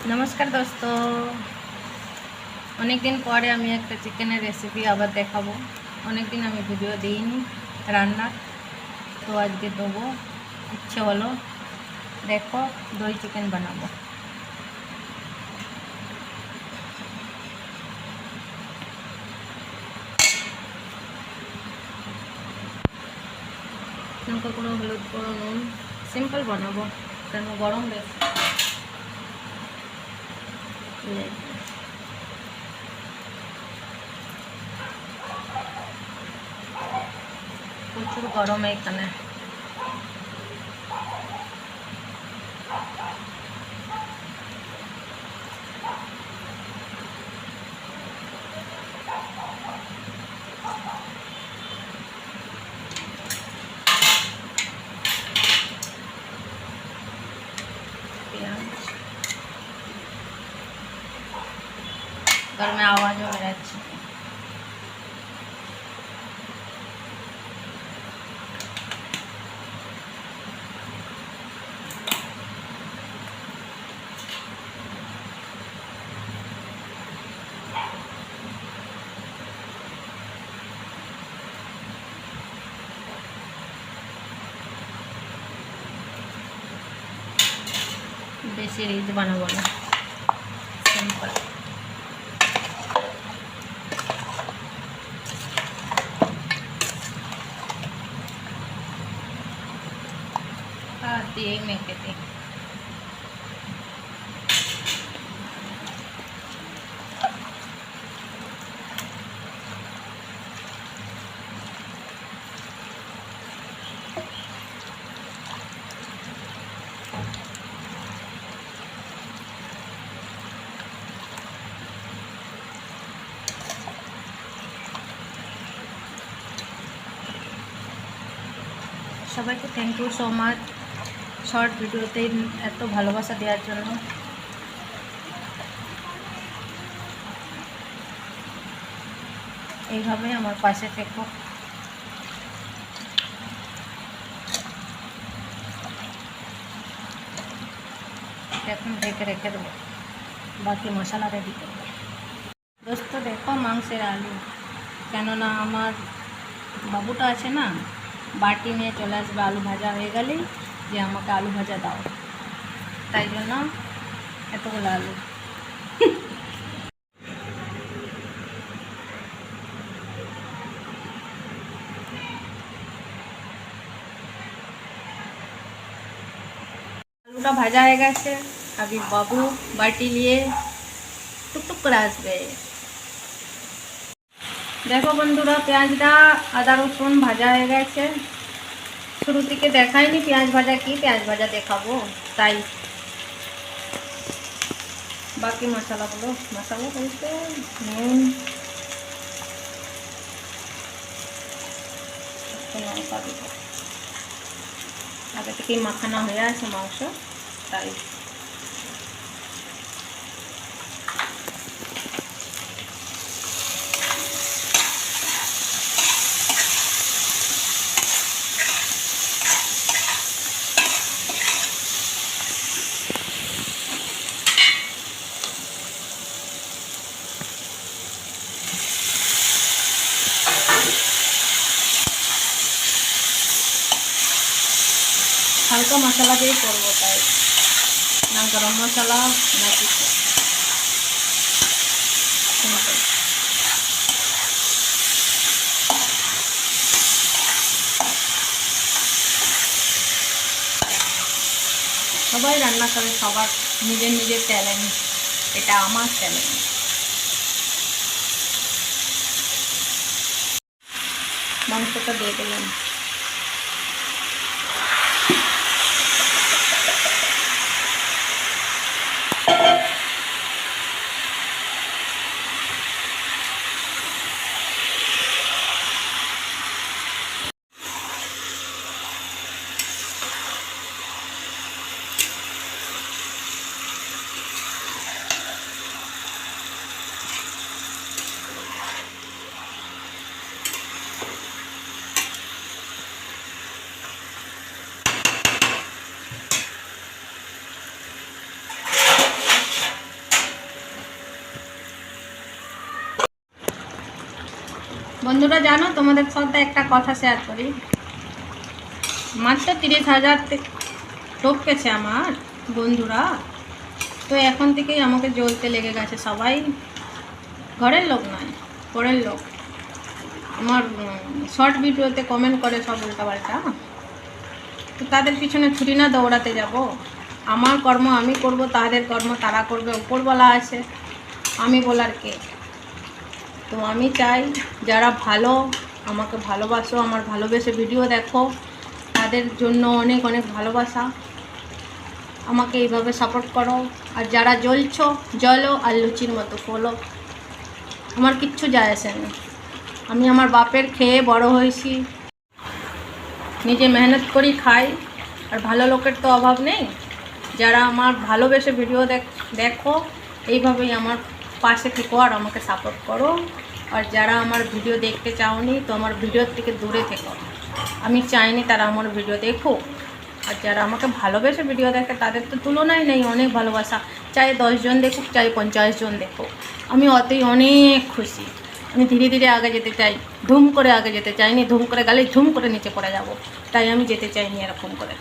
नमस्कार दोस्तों, अनेक दिन पर आमी एक चिकेन रेसिपि आबार देखाबो। अनेक दिन आमी भिडियो दिइनी रान्ना, तो आज के देबो। इच्छे हलो देखो दही चिकेन बनाबो। लंका गुঁড়ো, हलुद गुঁড়ো, নুন सिम्पल बनाबो कारण गरम बेশি। प्रचुर गरम एखाने। घर में आवाज हो रहा है। बेसी रिच बनाबो ना, सिंपल। दिए मेखे थे সবাইকে thank you so much short ভিডিওতে এত ভালোবাসা দেওয়ার জন্য। এইভাবে আমার পাশে থেকো। এখন ঢেকে রেখে দেবো, বাকি মশলা রেডি করবো। দোস্ত দেখো মাংসের আলু, কেননা আমার বাবুটা আছে না, বাটি নিয়ে চলে আসবে আলু ভাজা হয়ে গেলেই যে আমাকে আলু ভাজা দাও, তাই জন্য এতগুলো আলু। আলুটা ভাজা হয়ে গেছে, अभी বাবু বাটি নিয়ে টুকটুক করে আসবে। দেখো বন্ধুরা, পেঁয়াজটা আদা রসুন ভাজা হয়ে গেছে। শুরু থেকে দেখাইনি পেঁয়াজ ভাজা কি, পেঁয়াজ ভাজা দেখাবো তাই। বাকি মশলাগুলো বলতে নুন, লঙ্কা দিব। আগে থেকেই মাখানো হয়ে আছে মাংস, তাই। হালকা মশলা দিয়ে করবো, তাই না গরম মশলা না কিছু। সবাই রান্না করে, সবার নিজের নিজের ট্যালেন্ট, এটা আমার ট্যালেন্ট। মাংসটা দিয়ে দিলাম। বন্ধুরা জানো, তোমাদের সাথে একটা কথা শেয়ার করি। মাত্র 30,000 টপকেছে আমার বন্ধুরা। তো এখন থেকেই আমাকে জ্বলতে লেগে গেছে সবাই, ঘরের লোক নয়, পরের লোক। আমার শর্ট ভিডিওতে কমেন্ট করে সব উল্টাপাল্টা। তো তাদের পিছনে ছুটি না দৌড়াতে যাব। আমার কর্ম আমি করব, তাদের কর্ম তারা করবে। উপরওয়ালা আছে, আমি বলার কে? তো আমি চাই যারা ভালো, আমাকে ভালোবাসো, আমার ভালোবেসে ভিডিও দেখো, তাদের জন্য অনেক অনেক ভালোবাসা। আমাকে এইভাবে সাপোর্ট করো। আর যারা জ্বলছো, জ্বলো, আর লুচির মতো ফলো। আমার কিচ্ছু যায় আসে না। আমি আমার বাপের খেয়ে বড় হয়েছি, নিজে মেহনত করি খাই। আর ভালো লোকের তো অভাব নেই। যারা আমার ভালোবেসে ভিডিও দেখো, এইভাবেই আমার পাশে থেকো আর আমাকে সাপোর্ট করো। আর যারা আমার ভিডিও দেখতে চাওনি, তো আমার ভিডিওর থেকে দূরে থেকো। আমি চাইনি তারা আমার ভিডিও দেখুক। আর যারা আমাকে ভালোবেসে ভিডিও দেখে, তাদের তো তুলনাই নেই, অনেক ভালোবাসা। চাই 10 জন দেখুক, চাই 50 জন দেখুক, আমি অতই অনেক খুশি। আমি ধীরে ধীরে আগে যেতে চাই, ধুম করে আগে যেতে চাইনি। ধুম করে গেলে ধুম করে নিচে পড়ে যাব, তাই আমি যেতে চাইনি এরকম করে।